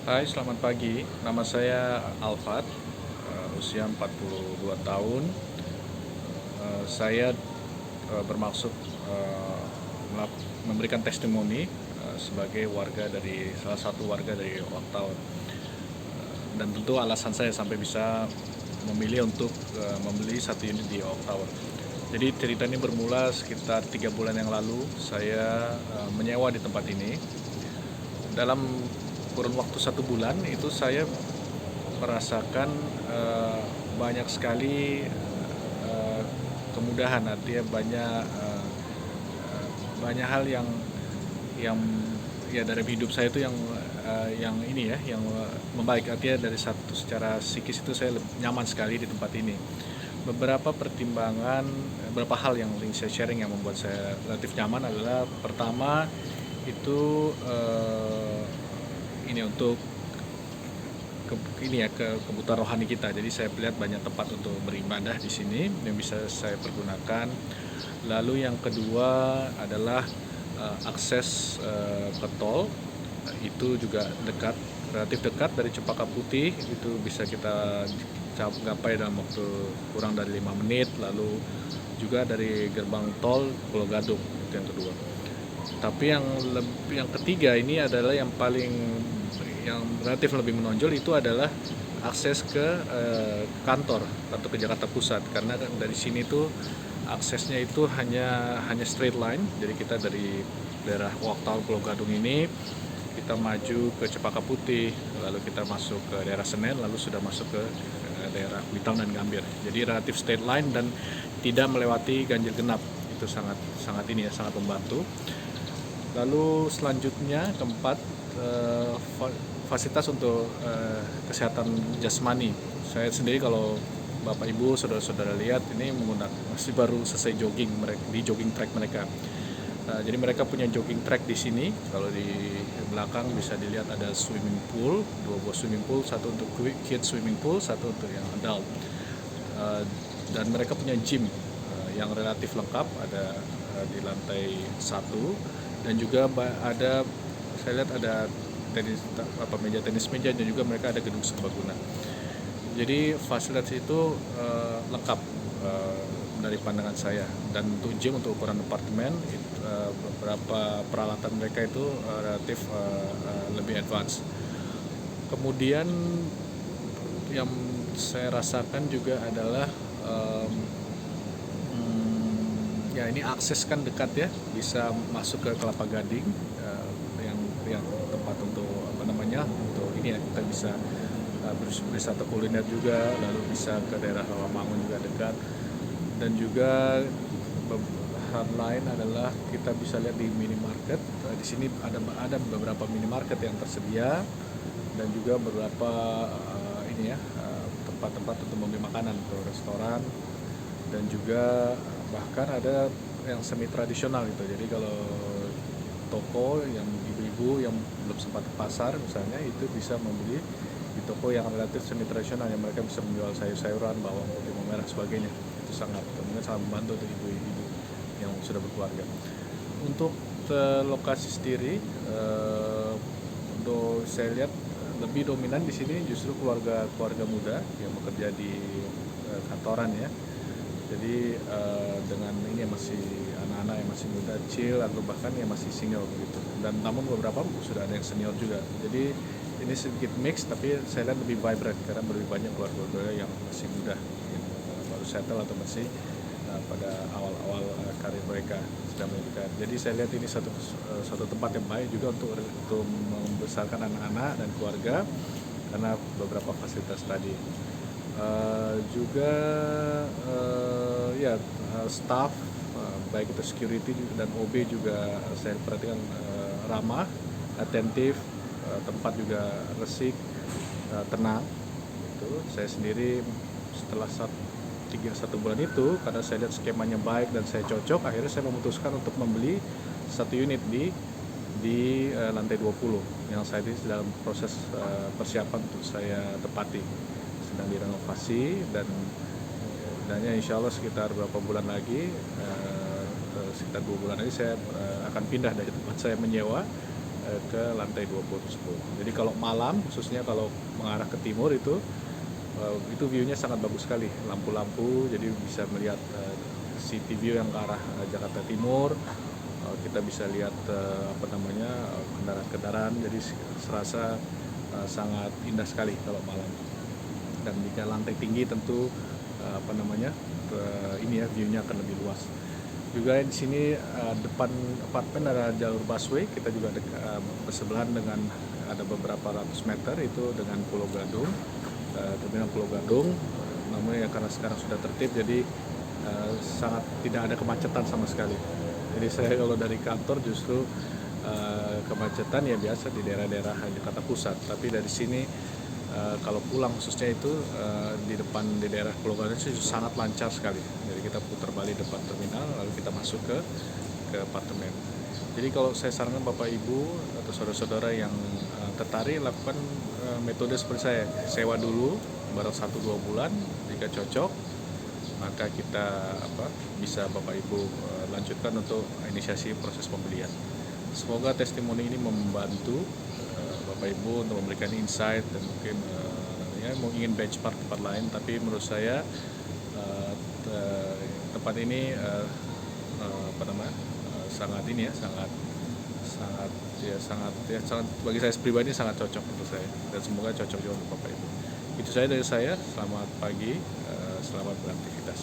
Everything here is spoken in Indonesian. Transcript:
Hai, selamat pagi. Nama saya Alfat, usia 42 tahun. Saya bermaksud eh, memberikan testimoni sebagai salah satu warga dari Oktawa. Dan tentu alasan saya sampai bisa memilih untuk membeli satu unit di Oktawa. Jadi cerita ini bermula sekitar 3 bulan yang lalu. Saya menyewa di tempat ini. Dalam kurun waktu 1 bulan itu saya merasakan banyak sekali kemudahan, artinya banyak hal yang ya dari hidup saya itu yang ini ya, yang membaik, artinya dari satu secara psikis itu saya nyaman sekali di tempat ini. Beberapa pertimbangan, beberapa hal yang ingin saya sharing yang membuat saya relatif nyaman adalah pertama itu ini untuk kebutuhan rohani kita. Jadi saya melihat banyak tempat untuk beribadah di sini yang bisa saya pergunakan. Lalu yang kedua adalah akses ke tol, itu juga relatif dekat dari Cempaka Putih, itu bisa kita gapai dalam waktu kurang dari 5 menit. Lalu juga dari gerbang tol Pulau Gadung, itu yang kedua. Tapi yang ketiga ini adalah yang relatif lebih menonjol, itu adalah akses ke kantor atau ke Jakarta Pusat, karena dari sini tuh aksesnya itu hanya straight line. Jadi kita dari daerah Waktal Pulau Gadung ini kita maju ke Cempaka Putih, lalu kita masuk ke daerah Senen, lalu sudah masuk ke daerah Kuitang dan Gambir. Jadi relatif straight line dan tidak melewati ganjil genap. Itu sangat membantu. Lalu selanjutnya keempat, fasilitas untuk kesehatan jasmani. Saya sendiri, kalau Bapak Ibu saudara-saudara lihat, ini masih baru selesai jogging di jogging track mereka. Jadi mereka punya jogging track di sini. Kalau di belakang bisa dilihat ada swimming pool, 2 buah swimming pool, satu untuk kids swimming pool, satu untuk yang adult. Dan mereka punya gym yang relatif lengkap, ada di lantai 1, dan juga saya lihat ada meja tenis meja, dan juga mereka ada gedung serbaguna. Jadi fasilitas itu lengkap dari pandangan saya. Dan untuk gym, untuk ukuran apartemen, beberapa peralatan mereka itu relatif lebih advance. Kemudian yang saya rasakan juga adalah ya ini akses kan dekat ya, bisa masuk ke Kelapa Gading, yang tempat untuk untuk ini ya, kita bisa berwisata kuliner juga, lalu bisa ke daerah Rawamangun juga dekat. Dan juga hal lain adalah kita bisa lihat di minimarket. Di sini ada beberapa minimarket yang tersedia, dan juga beberapa tempat-tempat untuk membeli makanan, ke restoran, dan juga bahkan ada yang semi tradisional gitu. Jadi kalau toko yang ibu-ibu yang belum sempat ke pasar misalnya, itu bisa membeli di toko yang relatif semi tradisional, yang mereka bisa menjual sayur-sayuran, bawang putih, bawang merah, sebagainya. Itu sangat membantu untuk ibu-ibu yang sudah berkeluarga. Untuk lokasi sendiri, untuk saya lihat lebih dominan di sini justru keluarga muda yang bekerja di kantoran ya. Jadi dengan ini masih anak-anak yang masih muda, chill, atau bahkan yang masih single begitu. Dan namun beberapa sudah ada yang senior juga. Jadi ini sedikit mix, tapi saya lihat lebih vibrant karena lebih banyak keluarga yang masih muda, yang baru settle atau masih pada awal-awal karir mereka sedang menikah. Jadi saya lihat ini satu tempat yang baik juga untuk membesarkan anak-anak dan keluarga, karena beberapa fasilitas tadi. Juga staff, baik itu security dan OB juga saya perhatikan ramah, atentif, tempat juga resik, tenang. Itu saya sendiri setelah 1 bulan itu, karena saya lihat skemanya baik dan saya cocok, akhirnya saya memutuskan untuk membeli satu unit di lantai 20 yang saya ini dalam proses persiapan untuk saya tepati, sedang direnovasi, dan insya Allah sekitar beberapa bulan lagi, sekitar 2 bulan lagi saya akan pindah dari tempat saya menyewa ke lantai 20 tersebut. Jadi kalau malam, khususnya kalau mengarah ke timur itu view-nya sangat bagus sekali, lampu-lampu, jadi bisa melihat city view yang ke arah Jakarta Timur. Kita bisa lihat kendaraan-kendaraan, jadi serasa sangat indah sekali kalau malam. Dan jika lantai tinggi tentu view-nya akan lebih luas. Juga di sini depan apartemen ada jalur busway, kita juga bersebelahan dengan ada beberapa ratus meter itu dengan Pulau Gadung, terminal Pulau Gadung. Namun ya karena sekarang sudah tertib, jadi sangat tidak ada kemacetan sama sekali. Jadi saya kalau dari kantor justru kemacetan ya biasa di daerah-daerah Jakarta Pusat, tapi dari sini kalau pulang khususnya itu di daerah Pulau Gadung itu sangat lancar sekali. Jadi kita putar balik depan terminal lalu kita masuk ke apartemen. Jadi kalau saya sarankan Bapak Ibu atau saudara-saudara yang tertarik lakukan metode seperti saya, sewa dulu barang 1-2 bulan, jika cocok maka kita bisa Bapak Ibu lanjutkan untuk inisiasi proses pembelian. Semoga testimoni ini membantu Bapak Ibu untuk memberikan insight dan mungkin mau ingin benchmark tempat lain, tapi menurut saya tempat ini sangat bagi saya pribadi sangat cocok untuk saya, dan semoga cocok juga untuk Bapak Ibu. Itu saja dari saya. Selamat pagi, selamat beraktivitas.